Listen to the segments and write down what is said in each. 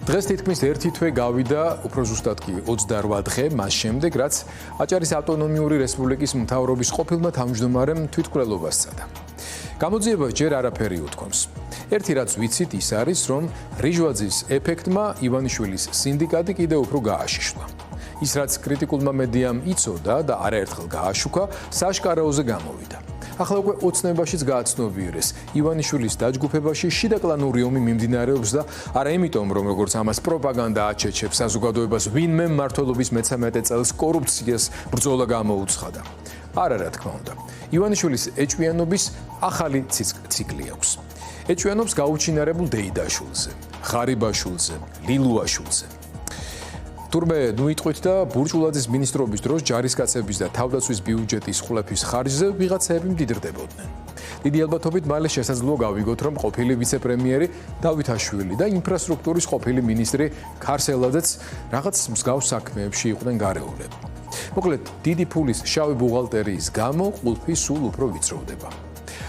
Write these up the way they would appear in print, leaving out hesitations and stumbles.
დღეს თითქმის ერთი თვე გავიდა, უფრო ზუსტად კი 28 დღე მას შემდეგ, რაც აჭარის ავტონომიური რესპუბლიკის მთავრობის ყოფილმა თავმჯდომარემ თვითმკვლელობას სცადა. გამოძიებას ჯერ არაფერი უთქვამს. ერთი რაც ვიცით ის არის, რომ რიჟვაძის ეფექტმა ივანიშვილის სინდიკატი კიდევ უფრო გააშიშლა. ის რაც კრიტიკულმა მედიამ იცოდა და არაერთხელ გააშუქა, საშკარაოზე გამოვიდა. ახლა უკვე ოცნებაშიც გააცნობიერეს ივანიშვილის დაჯგუფებაში შიდაკლანური ომი მიმდინარეობს და არა იმიტომ, რომ როგორც ამას პროპაგანდა აჩეჩებს საზოგადოებას ვინმე მმართველობის მე-13 წელს კორუფციას ბრძოლა გამოუცხადა. არა, რა თქმა უნდა. ივანიშვილის ეჭვიანობის ახალი ციკლი აქვს. ეჭვიანობს გაუჩინარებულ დეიდაშვილზე, ღარიბაშვილზე, ლილუაშვილზე. თურმე ნუიტყვით და ბურჭულაძის მინისტრობის დროს ჯარისკაცების და თავდაცვის ბიუჯეტის ხულეფის ხარჯზე ვიღაცები მდიდრდებოდნენ. დიდი ალბათობით მალე შესაძლოა გავიგოთ, რომ ყოფილი ვიცე-პრემიერი დავითაშვილი და ინფრასტრუქტურის ყოფილი მინისტრი ქარსელაძეც რაღაც მსგავს საქმეებში იყვნენ გარეულები. მოკლედ, დიდი ფულის შავი ბუღალტერიის გამო ყულფი სულ უფრო ვიწროვდება.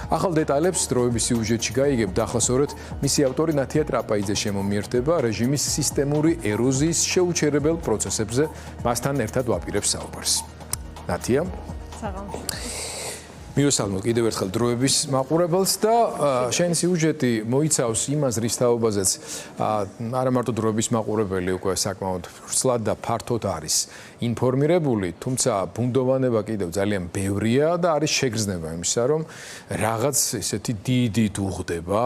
ახალ დეტალებს დროების სიუჟეტში გაიგებთ და ახლა სწორედ მისი ავტორი ნათია ტრაპაიძე შემომიერთდება რეჟიმის სისტემური ეროზიის შეუჩერებელ პროცესებზე, მასთან ერთად ვაპირებს საუბარს. ნათია. მივესალმოთ კიდევ ერთხელ დროების მაყურებელს და შენი სიუჟეტი მოიცავს იმას, რის თაობაზეც არა მარტო დროების მაყურებელი უკვე საკმაოდ ვრცლად და ფართოდ არის ინფორმირებული, თუმცა ბუნდოვანება კიდევ ძალიან ბევრია და არის შეგრძნება იმისა, რომ რაღაც ესეთი დიდი დუღდება,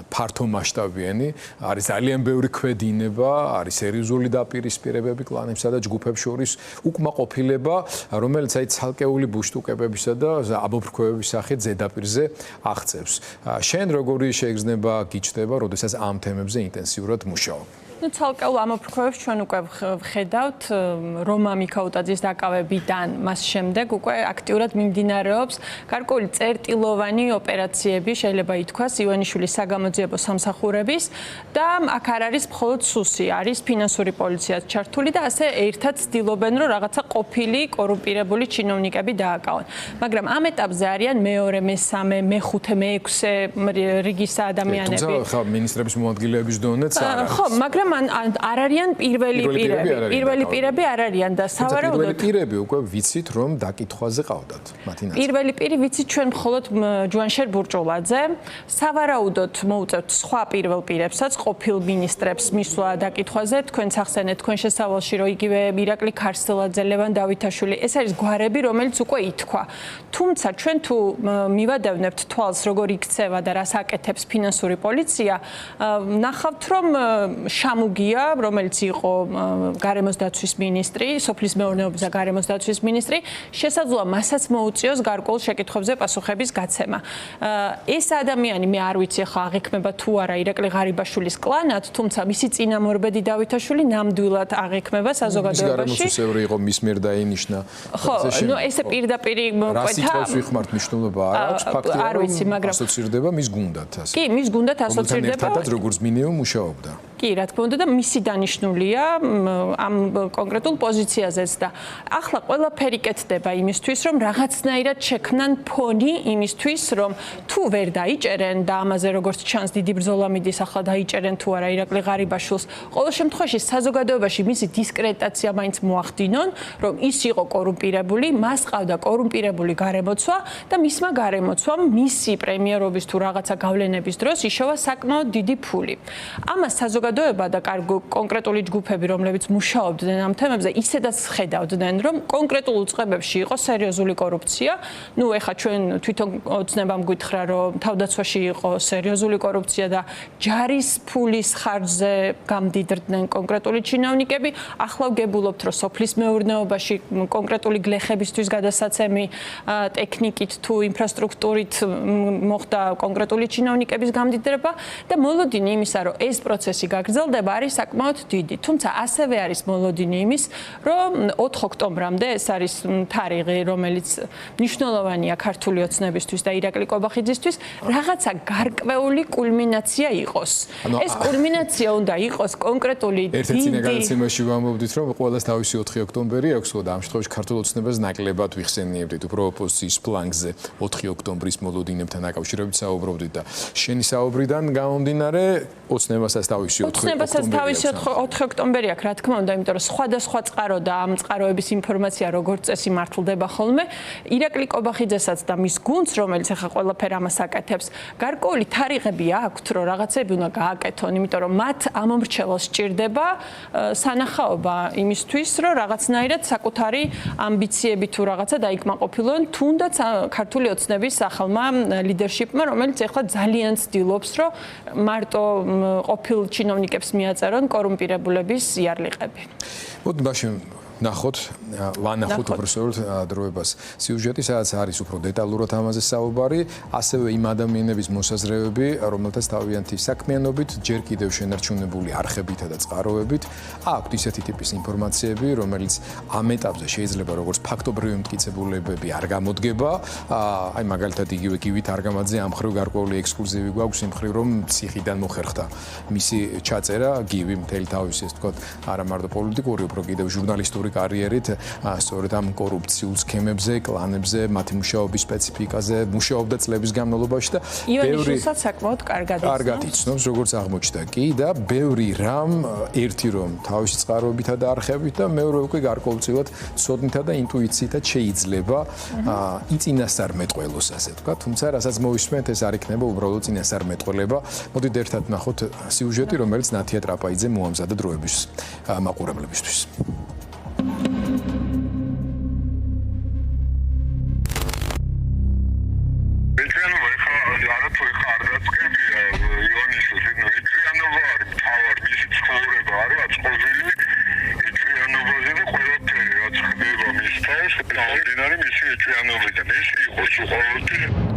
ფართო მასშტაბიანი, არის ძალიან ბევრი ქვედინება, არის სერიოზული დაპირისპირებები კლანებსა და ჯგუფებს შორის უკმაყოფილება, რომელიც აი ცალკეული ბუშტუკებებისა და აბოფრქვევების სახით ზედაპირზე აღწევს. შენ როგორი შეგრძნება გიჩნდება, როდესაც ამ თემებზე ინტენსიურად მუშაობ? ცალკეულ ამოფრქვევებს ჩვენ უკვე ვხედავთ, რომა მიქაუტაძის დაკავებიდან მას შემდეგ უკვე აქტიურად მიმდინარეობს გარკვეული წერტილოვანი ოპერაციები, შეიძლება ითქვას, ივანიშვილის საგამოძიებო სამსახურების და აქ არ არის მხოლოდ სუსი, არის ფინანსური პოლიციაც ჩართული და ასე ერთად ცდილობენ, რომ რაღაცა ყოფილი კორუმპირებული ჩინოვნიკები დააკავონ. მაგრამ ამ ეტაპზე არიან მეორე, მესამე, მეხუთე, მეექვსე რიგის ადამიანები. თუმცა ხა მინისტრების მოადგილეების დონეც არა. ხო, მაგრამ არ არიან პირველი პირები არ არიან და სავარაუდოდ პირველი პირები უკვე ვიცით, რომ დაკითხვაზე ყავდათ მათი ნაწილი. პირველი პირი ვიცით ჩვენ მხოლოდ ჯუანშერ ბურჭულაძე. სავარაუდოდ მოუწევთ სხვა პირველ პირებსაც, ყოფილ მინისტრებს მისვლა დაკითხვაზე. თქვენ ახსენეთ თქვენ შესავალში, რომ იგივე ირაკლი ქარსელაძე, ლევან დავითაშვილი, ეს არის გვარები, რომელიც უკვე ითქვა. თუმცა ჩვენ თუ მივადევნებთ თვალს, როგორ იქცევა და რას აკეთებს ფინანსური პოლიცია, ნახავთ, რომ შამუგია, რომელიც იყო გარემოს დაცვის მინისტრი, სოფლის მეურნეობის და გარემოს დაცვის მინისტრი, შესაძლოა მასაც მოუწიოს გარკვეულ შეკითხვებზე პასუხების გაცემა. ეს ადამიანი მე არ ვიცი ახლა აღიქმება თუ არა ირაკლი ღარიბაშვილის კლანად, თუმცა მისი წინამორბედი დავითაშვილი ნამდვილად აღიქმება საზოგადოებაში. გარემოს უსევრი იყო მის მიერ დაინიშნა. ხო, ნუ ესე პირდაპირ მოკვეთა. რა სიტყვას ვიხმართ მნიშვნელობა არ აქვს ფაქტია, არ ვიცი, მაგრამ ასოცირდება მის გუნდად ასე. კი, მის გუნდად ასოცირდება. ერთადაც როგორც მინიმუმ მუშაობდა. კი, რა თქმა უნდა და მისი დანიშნულია ამ კონკრეტულ პოზიციაზეც და ახლა ყველაფერი კეთდება იმისთვის, რომ რაღაცნაირად შექმნან ფონი იმისთვის, რომ თუ ვერ დაიჭერენ და ამაზე როგორც ჩანს დიდი ბრძოლა მიდის, ახლა დაიჭერენ თუ არა ირაკლი ღარიბაშვილს, ყოველ შემთხვევაში საზოგადოებაში მისი დისკრედიტაცია მაინც მოახდინონ, რომ ის იყო კორუმპირებული, მას ყავდა კორუმპირებული გარემოცვა და მისმა გარემოცვამ მისი პრემიერობის თუ რაღაცა გავლენების დროს იშოვა საკმაოდ დიდი ფული. ამას საზოგადოება და კონკრეტული ჯგუფები, რომლებიც მუშაობდნენ ამ თემებზე, ისედაც ხედავდნენ, რომ კონკრეტულ უწყებებში იყო სერიოზული კორუფცია. ნუ ეხლა ჩვენ თვითონ ოცნებამ გითხრა, რომ თავდაცვაში იყო სერიოზული კორუფცია და ჯარის ფულის ხარჯზე გამდიდრდნენ კონკრეტული ჩინოვნიკები. ახლა ვგებულობთ, რომ სოფლის მეურნეობაში კონკრეტული გლეხებისთვის გადასაცემი ტექნიკით თუ ინფრასტრუქტურით მოხდა კონკრეტული ჩინოვნიკების გამდიდრება და მოლოდინი იმისა, რომ ეს პროცესი გაგრძელდება არის საკმაოდ დიდი. თუმცა ასევე არის მოლოდინი იმის, რომ 4 ოქტომბრამდე ეს არის თარიღი, რომელიც მნიშვნელოვანია ქართული ოცნებისთვის და ირაკლი კობახიძისთვის, რაღაცა გარკვეული კულმინაცია იყოს. ეს კულმინაცია უნდა იყოს კონკრეტული დიდი. ერთ-ერთი ნეგატივაში ვამბობდით, რომ ყველას თავისი 4 ოქტომბერი აქვს და ამ შემთხვევაში ქართულ ოცნებას ნაკლებად ვიხსენიებდით უფრო ოპოზიციის ფლანგზე 4 ოქტომბრის მოლოდინებთან დაკავშირებით საუბრობდით და შენი საუბრიდან გამომდინარე ოცნებასაც თავისი უცნებასაც თავისი 4 ოქტომბერი აქვს, რა თქმა უნდა, იმიტომ რომ სხვადასხვა წყარო და ამ წყაროების ინფორმაცია როგორც წესი მართლდება ხოლმე. ირაკლი კობახიძესაც და მის გუნდს, რომელიც ახლა ყველაფერ ამას აკეთებს, გარკვეული თარიღები აქვთ, რომ რაღაცები უნდა გააკეთონ, იმიტომ რომ მათ ამომრჩევლს სჭირდება სანახაობა იმისთვის, რომ რაღაცნაირად საკუთარი ამბიციები თუ რაღაცა დაიკმაყოფილონ, თუნდაც ქართული ოცნების ახალმა ლიდერშიპმა, რომელიც ახლა ძალიან ცდილობს, რომ მარტო ყოფილ ჩინოვნიკებს მიაწერონ კორუმპირებულების იარლიყები. ვანახოთ უბრალოდ დროებას სიუჟეტი, სადაც არის უფრო დეტალურად ამაზე საუბარი, ასევე იმ ადამიანების მოსაზრებები, რომელთაც თავიანთი საქმიანობით, ჯერ კიდევ შენარჩუნებული არხებითა და წყაროებით აქვთ ისეთი ტიპის ინფორმაციები, რომელიც ამ ეტაპზე შეიძლება როგორც ფაქტობრივი მტკიცებულებები არ გამოდგება, აი მაგალითად იგივე გივით არგამაძე ამ ხრივ გარკვეული ექსკლუზივი გვაქვს იმ ხრივ, რომ ციხიდან მოხერხდა მისი ჩაწერა, გივი მთელი თავისი, ასე ვთქვათ, არა მარტო პოლიტიკური, უფრო კიდევ ჟურნალისტური კარიერით, სწორედ ამ კორუფციულ სქემებზე, კლანებზე, მათი მუშაობის სპეციფიკაზე მუშაობდა წლების განმავლობაში და ივანიშვილსაც საკმაოდ კარგად იცნობს, როგორც აღმოჩნდა კი და ბევრი რამ, ერთი რომ თავისი წყაროებითა და არხებით და მეორე უკვე გარკვეულწილად ცოდნითა და ინტუიციითაც შეიძლება იწინასწარმეტყველოს, ასე ვთქვათ, თუმცა რასაც მოვისმენთ, ეს არ იქნება უბრალოდ წინასწარმეტყველება. მოდით ერთად ნახოთ სიუჟეტი, რომელიც ნათია ტრაპაიძე მოამზადა დროების მაყურებლებისთვის.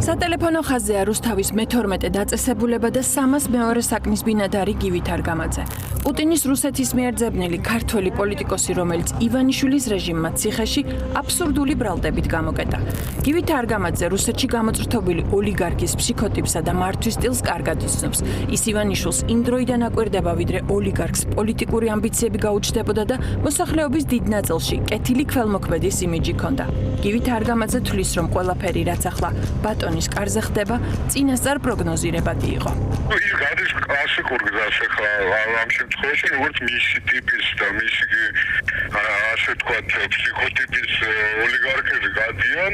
სატელეფონო ხაზია რუსთავის მე-12 დაწესებულება და 300 მეორე საქმის ბინადარი გივით არგამაძე. პუტინის რუსეთის მიერ ძებნილი ქართველი პოლიტიკოსი, რომელიც ივანიშვილის რეჟიმმა ციხეში აბსურდული ბრალდებით გამოკეტა. გივით არგამაძე რუსეთში გამოწრთობილი ოლიგარქის ფსიქოტიპსა და მართვის სტილს კარგად იცნობს. ის ივანიშვილს იმ დროიდან აკვირდება, ვიდრე ოლიგარქს პოლიტიკური ამბიციები გაუჩნდებოდა და მოსახლეობის დიდ ნაწილში კეთილი ქველმოქმედის იმიჯი ჰქონდა. გივით არგამაძე თვლის, რომ ყველაფერი რაც ახლა ბატონის კარზე ხდება, წინასწარ პროგნოზირებადი იყო. ის გადის კლასიკურ გზას ახლა ამ შემთხვევაში, როგორც მისი ტიპის და მისი ასე ვთქვათ, ფსიქოტიპის ოლიგარქები გადიან,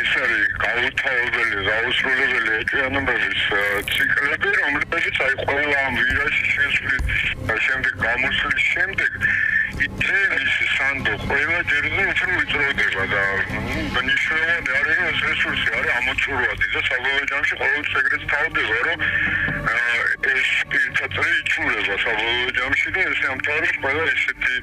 ეს არის გაუთავებელი, გაუსრულებელი ეჭვიანობების ციკლები, რომლებიც აი ყველა ამ ვირაჟში შესვლის შემდეგ გამოსვლის შემდეგ ის სანდო ყველა ჯერზე უფრო ვიწროვდება და მნიშვნელოვანი არის, რომ ეს რესურსი არის ამოწურვადი და საბოლოო ჯამში ყოველთვის ეგრეც თავდება, რომ ეს პირთაწრი იჩურება საბოლოო ჯამში და ეს ამთავრებს ყველა ესეთი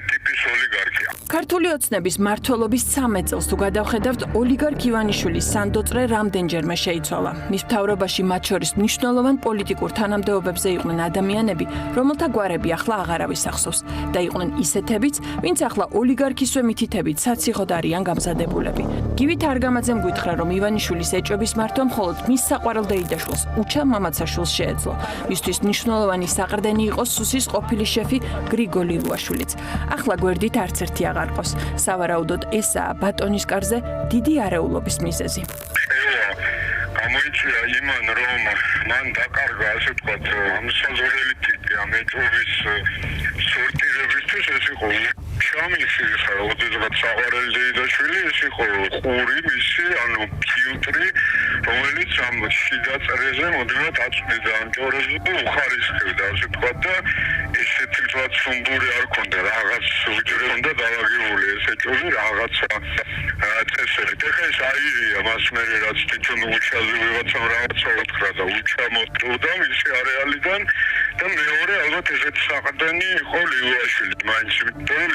ტიპის ოლიგარქია. ქართული ოცნების მმართველობის 13 წელს თუ გადავხედავთ, ოლიგარქ ივანიშვილის სანდოწრე რამდენჯერმე შეიცვალა. მის მთავრობაში მათ შორის მნიშვნელოვან პოლიტიკურ თანამდებობებზე იყვნენ ადამიანები, რომელთა გვარები ახლა აღარავის ახსოვს და იყვნენ ისეთებიც, ვინც ახლა ოლიგარქისვე მითითებით საციხოდ არიან გამზადებულები. გივით არგამაძემ გითხრა, რომ ივანიშვილის ეჭვების მართვა მხოლოდ მის საყვარელ დეიდაშვილს, უჩა მამაცაშვილს შეეძლო. მისთვის მნიშვნელოვანი საყრდენი იყო სუსის ყოფილი შეფი გრიგოლი ლუაშვილიც. ახლა გვერდით არც ერთი აღარ ყავს. სავარაუდოდ ესაა ბატონის კარზე დიდი არეულობის მიზეზი. გამოიწვია იმან, რომ მან დაკარგა, ასე ვთქვათ, ამსაზღვრელი ტიპი ამ ეჭვების სორტირებისთვის, ეს იყო შამისი, როდესაც საყვარელი დეიდაშვილი, ეს იყო ყური მისი, ანუ ფილტრი, რომელიც ამ შიდა წერეზე მოდივად აწვდიდა ამ ჭორებზე და უხარისხებდა, ასე ვთქვათ და ესეთი ვთქვათ სუმბური არ ქონდა, რაღაც უჯრე უნდა დავაგებული ეს ეჭვები რაღაცა წესებით. ეხლა ეს აირია მას მერე რაც თვითონ უჩაზე ვიღაცამ რაღაცა უთხრა და უჩა მოწოდა მისი არეალიდან და მეორე ალბათ ესეთი საყრდენი იყო ლილუაშვილი. მაინც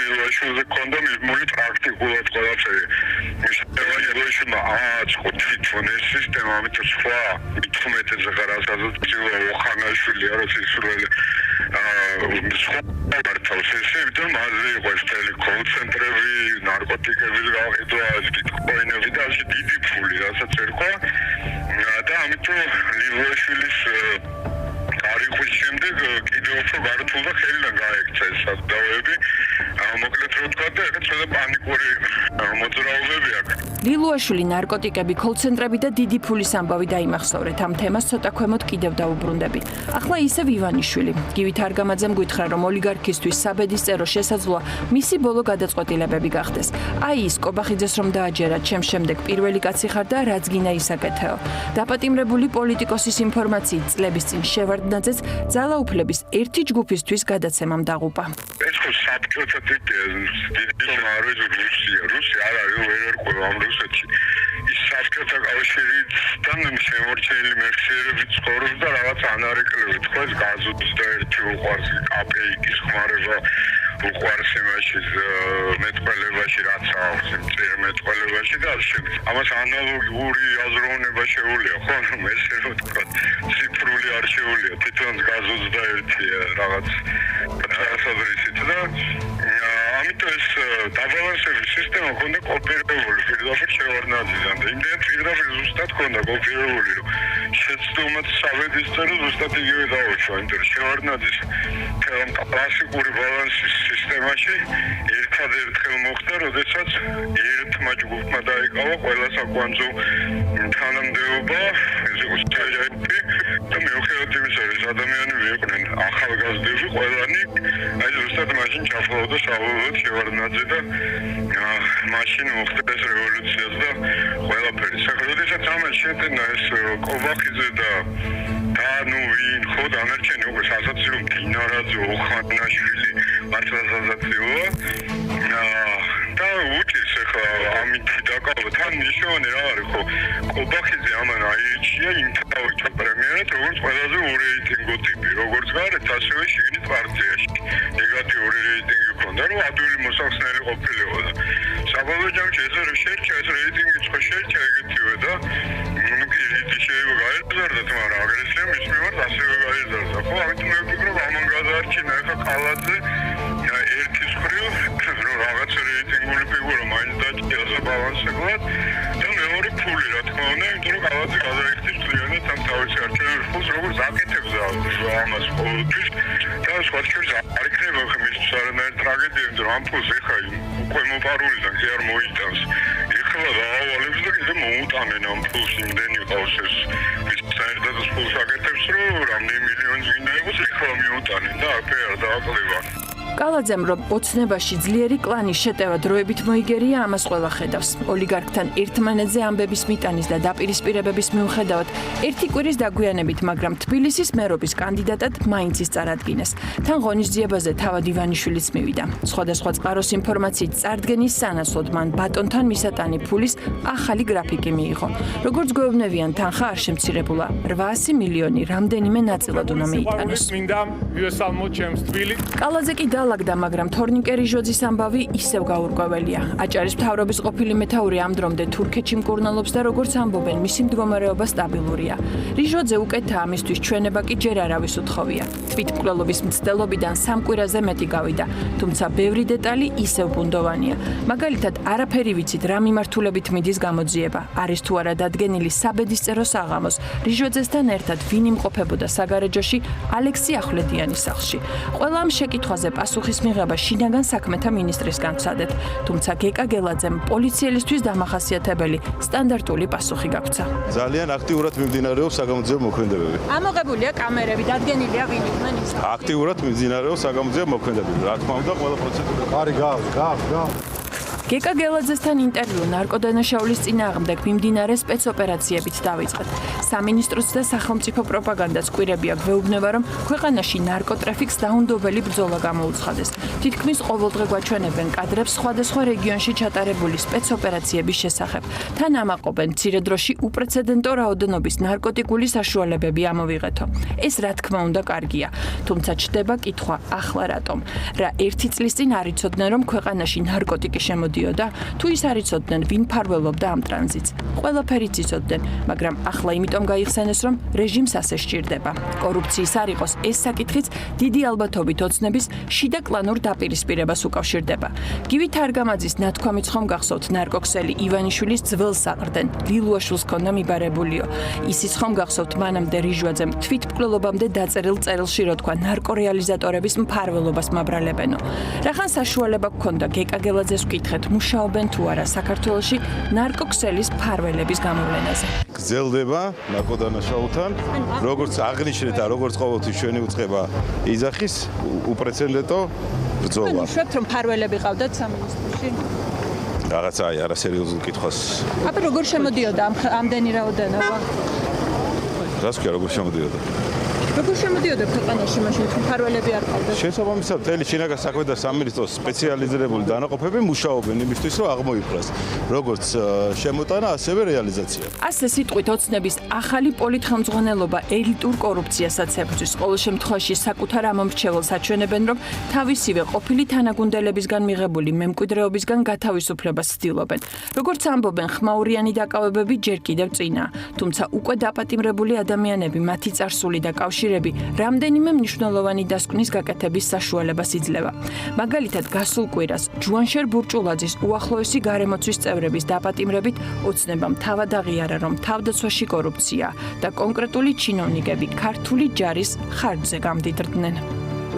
ლილუაშვილზე ქონდა მიღმული პრაქტიკულად ყველაფერი. ლილუაშვილმა ააწყო თვითონ ეს სისტემა, ამიტომ სხვა 15-ზე გარასაზრდ ცილა ოხანაშვილი არის ისრველი მართავს ესე, იმიტომ მასზე იყო ეს ტელეკონცენტრები, ნარკოტიკების გაყიდვა, ბიტკოინები და ასე დიდი ფული, რასაც ერქვა და ამიტომ ლილუაშვილის გარიყვის შემდეგ კიდევ უფრო გართულ და ხელიდან გაექცა ეს საკდავები. მოკლედ რო ვთქვა და ეხლა ცოტა პანიკური მოძრაობები აქვს. ლილუაშვილი ნარკოტიკები, კოლცენტრები და დიდი ფულის ამბავი დაიმახსოვრეთ. ამ თემას ცოტა ქვემოთ კიდევ დაუბრუნდები. ახლა ისევ ივანიშვილი. გივით არგამაძემ გითხრა, რომ ოლიგარქისთვის საბედისწერო შესაძლოა მისი ბოლო გადაწყვეტილებები გახდეს. აი ის კობახიძეს რომ დააჯერა, ჩემ შემდეგ პირველი კაცი ხარ და რაც გინდა ისაკეთეო. დაპატიმრებული პოლიტიკოსის ინფორმაციით წლების წინ შევარდნაძეც ძალაუფლების ერთი ჯგუფისთვის გადაცემამ დაღუპა. ეს ხო საბჭოთა დიდი რუსია არ არის ვერ ერკვევა ამ რუსეთში ის საბჭოთა კავშირიდან შემორჩენილი მეხსიერებით ცხოვრობს და რაღაც ანარეკლებით ხო ეს გაზუთი უყვარს კაპეიკის ხმარება უყვარს იმაში მეტყველებაში რაც აქვს წერ მეტყველებაში და ამას ანალოგიური აზროვნება შეუძლია ხო რომ ესე რომ თქვა ციფრული არ შეუძლია თვითონ გაზუთი რაღაც დასაძრისით და ამიტომ ეს დაბალანსების სისტემა ქონდა კოპირებული პირდაპირ შევარდნაძიდან და იმდენად პირდაპირ ზუსტად ქონდა კოპირებული რომ შეცდომად საბედისწერო ზუსტად იგივე დაუშვა იმიტომ შევარდნაძის კლასიკური ბალანსის სისტემაში ერთადერთხელ მოხდა როდესაც ერთმა ჯგუფმა დაიკავა ყველა საკვანძო თანამდებობა ეს იყო სტაჟები და მეოხერად იმისა რომ ადამიანები იყვნენ ახალგაზრდები ყველანი აი ზუსტად მაშინ ჩაფლავდა საბოლოოდ შევარდნაძე და მაშინ მოხდა ეს რევოლუციაც და ყველაფერი როდესაც ამას შეტენა ეს კობახიძე და ნუ ვინ ხო დანარჩენი უკვე სასაცილო მდინარაძე ოხანაშვილი მართლაზაცეოა და უჭირს ახლა ამით დაკავება თან ნიშნავენ რა არის ხო კობახიძე ამან აირჩია იმ თავის პრემიერად როგორც ყველაზე ურეიტინგო ტიპი როგორც გარეთ ასევე შიგნით პარტიაში ნეგატიური რეიტინგი ჰქონდა რომ ადვილი მოსახსნელი ყოფილიყო საბოლოო ჯამში ეს შეერჩა ეს რეიტინგიც ხო შეერჩა ეგეთივე და იგი შეიძლება გაიზარდეთ მაგრამ აგრესია მის მიმართ ასევე გაიზარდა ხო ამიტომ მე ვფიქრობ ამან გადაარჩინა ახლა კალაძე ერთის მხრივ რომ რაღაც რეიტინგული ფიგურა მაინც დაჭირა საბალანსებლად და მეორე ფული რა თქმა უნდა იმიტომ რომ კალაძე გადაიქცეს ძალიანად ამ თავის არჩევნებს ფულს როგორც აკეთებს ამას ყოველთვის და სხვა შორის არ იქნება ხმის არანაირი ტრაგედია იმიტომ რომ ამ ფულს ეხა უკვე მოპარულიდან კი არ მოიტანს ეხლა დაავალებს და კიდე მოუტანენ ამ ფულს იმდენი ყავს ეს საერთოდ ფულს აკეთებს რომ რამდენი მილიონი გინდა იყოს ეხლა მიუტანენ და აქ არ დააკლება კალაძემ რომ ოცნებაში ძლიერი კლანის შეტევა დროებით მოიგერია ამას ყველა ხედავს. ოლიგარქთან ერთმანეთზე ამბების მიტანის და დაპირისპირებების მიუხედავად ერთი კვირის დაგვიანებით, მაგრამ თბილისის მერობის კანდიდატად მაინც ის წარადგინეს. თან ღონისძიებაზე თავად ივანიშვილიც მივიდა. სხვადასხვა წყაროს ინფორმაციით წარდგენის სანაცვლოდ მან ბატონთან მისატანი ფულის ახალი გრაფიკი მიიღო. როგორც გვეუბნებიან, თანხა არ შემცირებულა. 800 მილიონი რამდენიმე ნაწილად უნდა მიიტანოს. კალაძე კი დალაგდა, მაგრამ თორნიკე რიჟოძის ამბავი ისევ გაურკვეველია. აჭარის მთავრობის ყოფილი მეთაური ამ დრომდე თურქეთში მკურნალობს და როგორც ამბობენ, მისი მდგომარეობა სტაბილურია. რიჟოძე უკეთა ამისთვის ჩვენება კი ჯერ არავის უთხოვია. თვითმკვლელობის მცდელობიდან 3 კვირაზე მეტი გავიდა, თუმცა ბევრი დეტალი ისევ ბუნდოვანია. მაგალითად, არაფერი ვიცით რა მიმართულებით მიდის გამოძიება. არის თუ არა დადგენილი საბედისწერო საღამოს რიჟოძესთან ერთად ვინ იმყოფებოდა საგარეჯოში ალექსი ახვლედიანის სახლში. ყველა ამ შეკითხვაზე პასუხის მიღება შინაგან საქმეთა მინისტრისგან ვცადეთ, თუმცა გეკა გელაძემ პოლიციელისთვის დამახასიათებელი სტანდარტული პასუხი გაგვცა. ძალიან აქტიურად მიმდინარეობს საგამოძიებო მოქმედებები. ამოღებულია კამერები, დადგენილია ვინ იყვნენ ის. აქტიურად მიმდინარეობს საგამოძიებო მოქმედებები. რა თქმა უნდა, ყველა პროცედურა. არი გავს. გეკა გელაძესთან ინტერვიუ ნარკოდანაშაულის წინააღმდეგ მიმდინარე სპეცოპერაციებით დავიწყეთ. სამინისტროც და სახელმწიფო პროპაგანდაც კვირებია გვეუბნება, რომ ქვეყანაში ნარკოტრაფიკს დაუნდობელი ბრძოლა გამოუცხადეს. თითქმის ყოველდღე გვაჩვენებენ კადრებს სხვადასხვა რეგიონში ჩატარებული სპეცოპერაციების შესახებ. თან ამაყობენ მცირე დროში უპრეცედენტო რაოდენობის ნარკოტიკული საშუალებები ამოვიღეთო. ეს რა თქმა უნდა კარგია, თუმცა ჩდება კითხვა, ახლა რატომ? რა ერთი წლის წინ არ იცოდნენ, რომ ქვეყანაში ნარკოტიკი შემოდიოდა? თუ ის არ იცოდნენ, ვინ ფარველობდა ამ ტრანზიტს. ყველაფერიც იცოდნენ, მაგრამ ახლა იმიტომ იმიტომ გაიხსენეს, რომ რეჟიმს ასე სჭირდება. კორუფციის არ იყოს, ეს საკითხიც დიდი ალბათობით ოცნების შიდა კლანურ დაპირისპირებას უკავშირდება. გივი თარგამაძის ნათქვამით ხომ გახსოვთ, ნარკოქსელი ივანიშვილის ძველს აყრდენ, ლილუაშვილს ქონდა მიბარებულიო. ისიც ხომ გახსოვთ, მანამდე რიჟვაძემ თვითმკვლელობამდე დაწერილ წერილში რო თქვა, ნარკორეალიზატორების მფარველობას მაბრალებენო. რახან საშუალება გქონდა გეკაგელაძეს ვკითხეთ, მუშაობენ თუ არა საქართველოში ნარკოქსელის მფარველების გამოვლენაზე. გრძელდება ნარკოდანაშაულთან, როგორც აღნიშნეთ და როგორც ყოველთვის ჩვენი უწყება იძახის უპრეცედენტო ბრძოლა. შვებთ რომ მფარველები ყავდათ სამინისტროში? რაღაცა არასერიოზულ კითხვას. აბა როგორ შემოდიოდა ამდენი რაოდენობა? რას ქვია როგორ შემოდიოდა? როგორ შემოდიოდა ქვეყანაში მაშინ თუ მფარველები არ ყავდათ? შესაბამისად, მთელი შინაგან საქმეთა სამინისტროს სპეციალიზირებული დანაყოფები მუშაობენ იმისთვის, რომ აღმოიფხვრას როგორც შემოტანა, ასევე რეალიზაცია. ასე სიტყვით ოცნების ახალი პოლიტხელმძღვანელობა ელიტურ კორუფციასაც ებრძვის. ყოველ შემთხვევაში საკუთარ ამომრჩეველს აჩვენებენ, რომ თავისივე ყოფილი თანაგუნდელებისგან მიღებული მემკვიდრეობისგან გათავისუფლებას ცდილობენ. როგორც ამბობენ, ხმაურიანი დაკავებები ჯერ კიდევ წინაა, თუმცა უკვე დაპატიმრებული ადამიანები, მათი წარსული და კავშირები რამდენიმე მნიშვნელოვანი დასკვნის გაკეთების საშუალებას იძლევა. მაგალითად, გასულ კვირას ჯუანშერ ბურჭულაძის უახლოესი გარემოცვის წევრების დაპატიმრებით ოცნებამ თავად აღიარა, რომ თავდაცვაში კორუფციაა და კონკრეტული ჩინოვნიკები ქართული ჯარის ხარჯზე გამდიდრდნენ.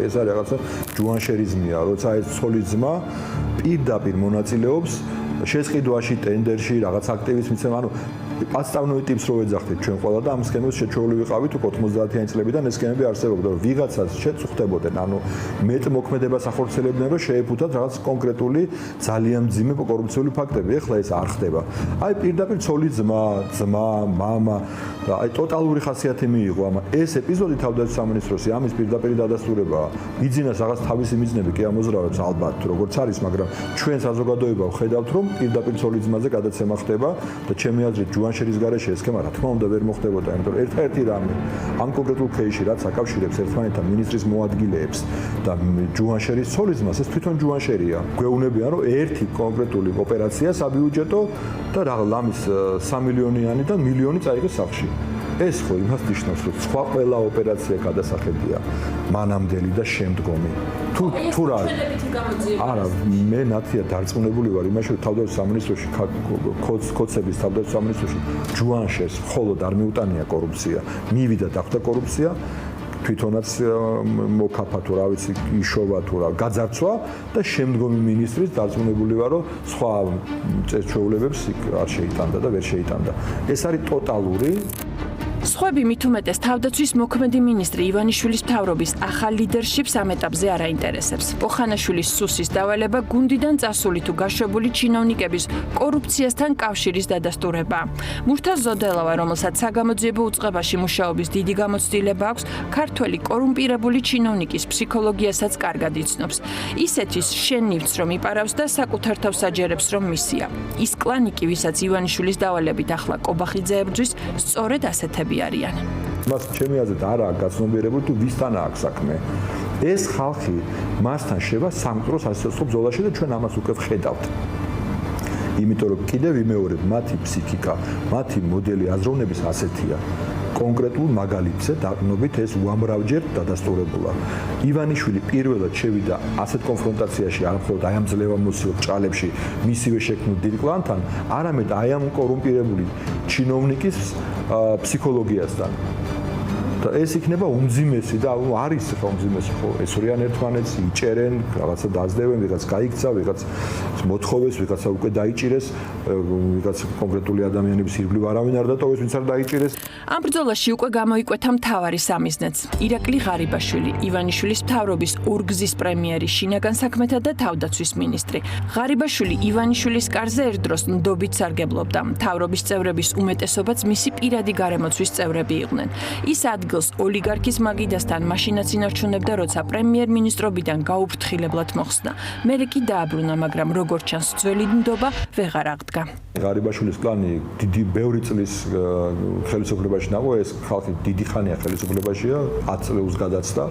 ეს არის რაღაცა ჯუანშერიზმია, როცა ეს ცოლი ძმა პირდაპირ მონაწილეობს შესყიდვაში, ტენდერში, რაღაც აქტივის მიცემა, ანუ პასტავნოი ტიპს რო ეძახდით ჩვენ ყველა და ამ სქემებს შეჩეული ვიყავით უკვე 90-იანი წლებიდან ეს სქემები არსებობდა, რომ ვიღაცას შეწუხდებოდნენ, ანუ მეტ მოქმედებას ახორციელებდნენ, რომ შეეფუთათ რაღაც კონკრეტული ძალიან მძიმე კორუფციული ფაქტები. ეხლა ეს არ ხდება. აი პირდაპირ ცოლი ძმა, მამა და აი ტოტალური ხასიათი მიიღო, ამა ეს ეპიზოდი თავდაცვის სამინისტროსი ამის პირდაპირ დადასტურებაა. ბიძინას რაღაც თავისი მიზნები კი ამოზრავებს ალბათ, როგორც არის, მაგრამ ჩვენ საზოგადოება ვხედავთ, რომ პირდაპირ ცოლი ძმაზე გადაცემა ხდება და ჩემი აზრით ჯუანშერის გარეშე ეს სქემა რა თქმა უნდა ვერ მოხდებოდა, იმიტომ რომ ერთ-ერთი რამე ამ კონკრეტულ кейსში რაც აკავშირებს ერთმანეთთან მინისტრის მოადგილეებს და ჯუანშერის ცოლის ძმას, ეს თვითონ ჯუანშერია. გვეუბნებიან, რომ ერთი კონკრეტული ოპერაცია საბიუჯეტო და ლამის 3 მილიონიანი და მილიონი წაიღეს სახში. ეს ხო იმას ნიშნავს, რომ სხვა ყველა ოპერაცია გადასახებია მანამდელი და შემდგომი. თუ რა არა, მე ნათია დარწმუნებული ვარ იმაში, რომ თავდაცვის სამინისტროში კოცების თავდაცვის სამინისტროში ჯუანშერს მხოლოდ არ მიუტანია კორუფცია, მივიდა დახვდა კორუფცია, თვითონაც მოკაფა თუ რა ვიცი, იშოვა თუ რა, გაძარცვა და შემდგომი მინისტრის დარწმუნებული ვარ, რომ სხვა წესჩვეულებებს არ შეიტანდა და ვერ შეიტანდა. ეს არის ტოტალური სხვები მით უმეტეს თავდაცვის მოქმედი მინისტრი ივანიშვილის მთავრობის ახალ ლიდერშიპს ამ ეტაპზე არ აინტერესებს. პოხანაშვილის სუსის დავალება გუნდიდან წასული თუ გაშვებული ჩინოვნიკების კორუფციასთან კავშირის დადასტურებაა. მურთაზ ზოდელავა, რომელსაც საგამოძიებო უწყებაში მუშაობის დიდი გამოცდილება აქვს, ქართველი კორუმპირებული ჩინოვნიკის ფსიქოლოგიასაც კარგად იცნობს. ისეთის შენივთს რომ იპარავს და საკუთარ თავს აჯერებს რომ მისია. ის კლანი კი, ვისაც ივანიშვილის დავალებით ახლა კობახიძე ებრძვის, სწორედ ასეთები არიან. მას ჩემი აზრით არაა გაცნობიერებული თუ ვისთან აქვს საქმე. ეს ხალხი მასთან შევა სამყაროს ასოციაციო ბრძოლაში და ჩვენ ამას უკვე ვხედავთ. იმიტომ რომ კიდევ ვიმეორებ, მათი ფსიქიკა, მათი მოდელი აზროვნების ასეთია. კონკრეტულ მაგალითზე დაყნობით ეს უამრავჯერ დადასტურებულა. ივანიშვილი პირველად შევიდა ასეთ კონფრონტაციაში, არ მხოლოდ აი ამ ძლევამოსილ ჭალებში მისივე შექმნილ დიდ კლანთან, არამედ აი ამ კორუმპირებული ჩინოვნიკის ფსიქოლოგიასთან. და ეს იქნება უმძიმესი და არის ხო უმძიმესი ხო ესვრიან ერთმანეთს, იჭერენ, რაღაცა დაძლებენ, ვიღაც გაიქცა, ვიღაც მოთხოვეს, ვიღაცა უკვე დაიჭირეს, ვიღაც კონკრეტული ადამიანების ირგვლივ არავინ არ დატოვეს, ვინც არ დაიჭირეს. ამ ბრძოლაში უკვე გამოიკვეთა მთავარი სამიზნეც. ირაკლი ღარიბაშვილი, ივანიშვილის მთავრობის ორგზის პრემიერი, შინაგან საქმეთა და თავდაცვის მინისტრი. ღარიბაშვილი ივანიშვილის კარზე ერთდროს ნდობით სარგებლობდა. მთავრობის წევრების უმეტესობაც მისი პირადი გარემოცვის წევრები იყვნენ. ის ადგილს ოლიგარქის მაგიდასთან მაშინაც ინარჩუნებდა, როცა პრემიერ-მინისტრობიდან გაუფრთხილებლად მოხსნა. მერე კი დააბრუნა, მაგრამ როგორც ჩანს, ძველი ნდობა ვეღარ აღდგა. ღარიბაშვილის კლანი დიდი ბევრი წლის ხელისუფლებაში ნახო, ეს ხალხი დიდი ხანია ხელისუფლებაშია, 10 წელს გადაცდა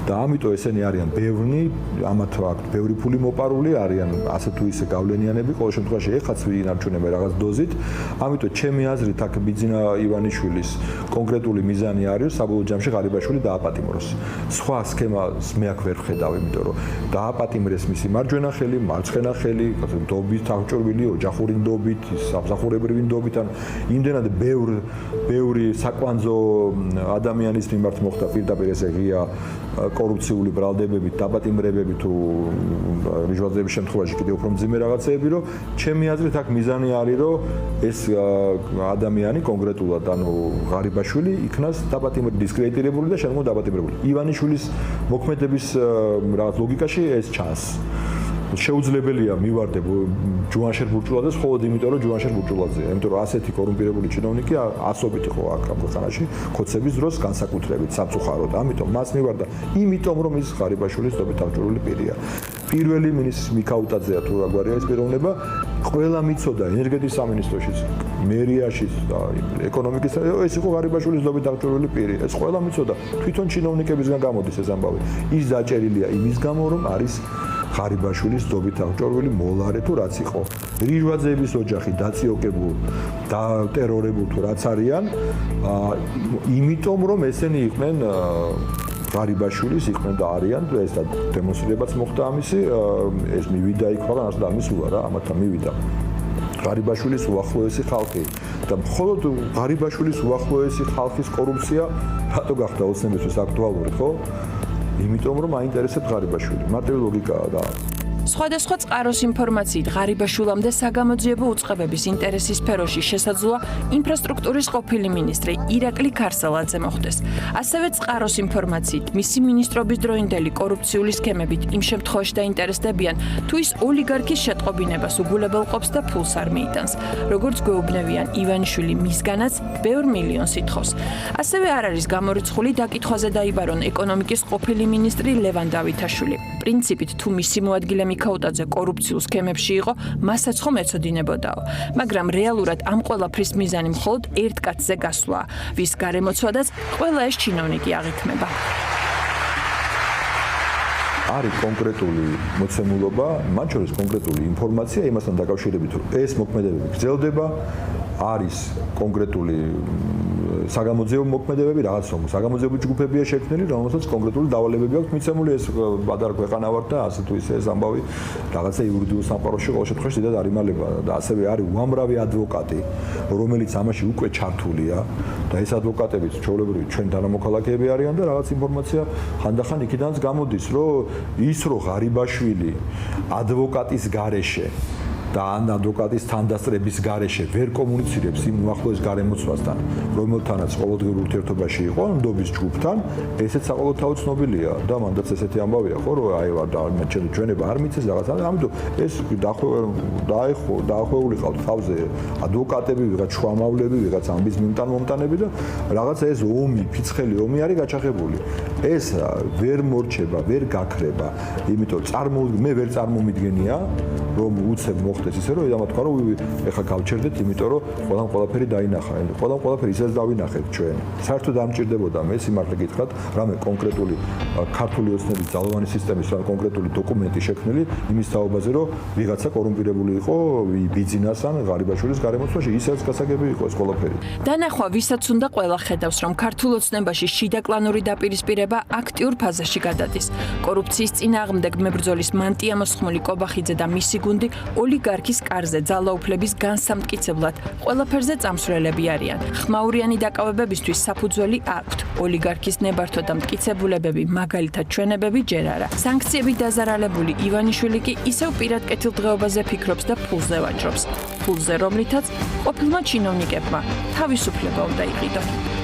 და ამიტომ ესენი არიან ბევრნი, ამათ აქვს ბევრი ფული მოპარული, არიან ასე თუ ისე გავლენიანები, ყოველ შემთხვევაში ეხაც ვინარჩუნებენ რაღაც დოზით. ამიტომ ჩემი აზრით აქ ბიძინა ივანიშვილის კონკრეტული მიზანი არის საბოლოო ჯამში ღარიბაშვილი დააპატიმროს. სხვა სქემას მე აქ ვერ ვხედავ, იმიტომ რომ დააპატიმრეს მისი მარჯვენა ხელი, მარცხენა ხელი, დობით აღჭურვილი, ოჯახური ნდობით, სამსახურებრივი ნდობით, ან იმდენად ბევრი საკვანძო ადამიანის მიმართ მოხდა პირდაპირ ესე ღია კორუფციული ბრალდებებით, დაპატიმრებებით თუ რიჟვაზების შემთხვევაში კიდევ უფრო მძიმე რაღაცეები, რომ ჩემი აზრით აქ მიზანი არის, რომ ეს ადამიანი კონკრეტულად, ანუ ღარიბაშვილი იქნას დაპატიმრებული, დისკრედიტირებული და შემდგომ დაპატიმრებული. ივანიშვილის მოქმედების რაღაც ლოგიკაში ეს ჩანს. შეუძლებელია მივარდე ჯუანშერ ბურჭულაძეს მხოლოდ იმიტომ, რომ ჯუანშერ ბურჭულაძეა, იმიტომ რომ ასეთი კორუმპირებული ჩინოვნიკი ასობით იყო აქ ქვეყანაში ხოცების დროს განსაკუთრებით სამწუხაროდ. ამიტომ მას მივარდა, იმიტომ რომ ის ღარიბაშვილის დობით აღჭურვილი პირია. პირველი მინისტრის მიქაუტაძეა თუ რაგვარია ეს პიროვნება, ყველა მიცოდა ენერგეტიკის სამინისტროშიც, მერიაში და ეკონომიკის ეს იყო ღარიბაშვილის დობით აღჭურვილი პირი. ეს ყველა მიცოდა, თვითონ ჩინოვნიკებისგან გამოდის ეს ამბავი. ის დაჭერილია იმის გამო, რომ არის ღარიბაშვილის დობით აღჭურვილი მოლარე თუ რაც იყო. რიჟვაძეების ოჯახი დაციოკებულ და ტერორებულ თუ რაც არიან, იმიტომ რომ ესენი იყვნენ ღარიბაშვილის იყვნენ და არიან და ეს და დემონსტრირებაც მოხდა ამისი, ეს მივიდა იქ რა, ასე და ამისულა რა, ამათა მივიდა. ღარიბაშვილის უახლოესი ხალხი და მხოლოდ ღარიბაშვილის უახლოესი ხალხის კორუფცია რატო გახდა ოცნებისთვის აქტუალური, ხო? იმიტომ რომ აინტერესებს ღარიბაშვილი. მარტივი ლოგიკაა და სხვადასხვა წყაროს ინფორმაციით ღარიბაშვილამდე საგამოძიებო უწყებების ინტერესის სფეროში შესაძლოა ინფრასტრუქტურის ყოფილი მინისტრი ირაკლი ქარსალაძე მოხდეს. ასევე წყაროს ინფორმაციით მისი მინისტრობის დროინდელი კორუფციული სქემებით იმ შემთხვევაში დაინტერესდებიან, თუ ის ოლიგარქის შეტყობინებას უგულებელყოფს და ფულს არ მიიტანს. როგორც გვეუბნებიან, ივანიშვილი მისგანაც ბევრ მილიონს ითხოვს. ასევე არ არის გამორიცხული დაკითხვაზე დაიბარონ ეკონომიკის ყოფილი მინისტრი ლევან დავითაშვილი. პრინციპით თუ მისი მოადგილე მიქაუტაძე კორუფციულ სქემებში იყო, მასაც ხომ ეცოდინებოდაო. მაგრამ რეალურად ამ ყველაფრის მიზანი მხოლოდ ერთ კაცზე გასვლაა, ვის გარემოცვადაც ყველა ეს ჩინოვნიკი აღიქმება. არის კონკრეტული მოცემულობა, მათ შორის კონკრეტული ინფორმაცია იმასთან დაკავშირებით, რომ ეს მოქმედებები გრძელდება, არის კონკრეტული საგამოძიებო მოქმედებები, რაღაც საგამოძიებო ჯგუფებია შექმნილი, რომელსაც კონკრეტული დავალებები აქვს მიცემული, ეს პატარა ქვეყანა ვარ და ასე თუ ისე ეს ამბავი რაღაცა იურიდიულ სამყაროში ყოველ შემთხვევაში დიდად არ იმალება და ასევე არის უამრავი ადვოკატი, რომელიც ამაში უკვე ჩართულია და ეს ადვოკატებიც ჩვეულებრივი ჩვენ თანამოქალაქეები არიან და რაღაც ინფორმაცია ხანდახან იქიდანაც გამოდის, რომ ის რო ღარიბაშვილი ადვოკატის გარეშე და ან ადვოკატის თანდასწრების გარეშე ვერ კომუნიცირებს იმ უახლოეს გარემოცვასთან, რომელთანაც ყოველდღიურ ურთიერთობაში იყო, ნდობის ჯგუფთან, ესეც საყოველთაოდ ცნობილია და მანდაც ესეთი ამბავია, ხო, რომ აი ვარ და ჩვენება არ მიცეს რაღაცა, ამიტომ ეს დაახლოებული ყავთ ხავზე ადვოკატები, ვიღაც შუამავლები, ვიღაც ამბის მომტანები და რაღაცა ეს ომი, ფიცხელი ომი არის გაჩაღებული. ეს ვერ მორჩება, ვერ გაქრება, იმიტომ მე ვერ წარმომიდგენია, რომ უცებ მოხდეს ისე რომ ამათ თქვა რომ ეხა გავჩერდეთ, იმიტომ რომ ყველაფერი დაინახა. ყველაფერი ისეც დავინახეთ ჩვენ. საერთოდ ამჭირდებოდა მე სიმართლე გითხრათ, რამე კონკრეტული ქართული ოცნების ძალოვანი სისტემის კონკრეტული დოკუმენტი შექმნილი იმის თაობაზე, რომ ვიღაცა კორუმპირებული იყო ბიძინას ან ღარიბაშვილის გარემოცვაში, ისეც გასაგები იყო ეს ყველაფერი. დანახვა ვისაც უნდა ყველა ხედავს, რომ ქართულ ოცნებაში შიდაკლანური დაპირისპირება აქტიურ ფაზაში გადადის. კორუფციის წინააღმდეგ მებრძოლის მანტია მოსხმული კობახიძე და მისი გუნდი ოლიგარქის კარზე ძალაუფლების განსამტკიცებლად ყველაფერზე წამსვლელები არიან. ხმაურიანი დაკავებებისთვის საფუძველი აქვთ. ოლიგარქის ნებართვა და მტკიცებულებები, მაგალითად ჩვენებები ჯერ არა. სანქციებით დაზარალებული ივანიშვილი კი ისევ პირად კეთილდღეობაზე ფიქრობს და ფულზე ვაჭრობს. ფულზე, რომლითაც ყოფილმა ჩინოვნიკებმა თავისუფლება უნდა იყიდონ.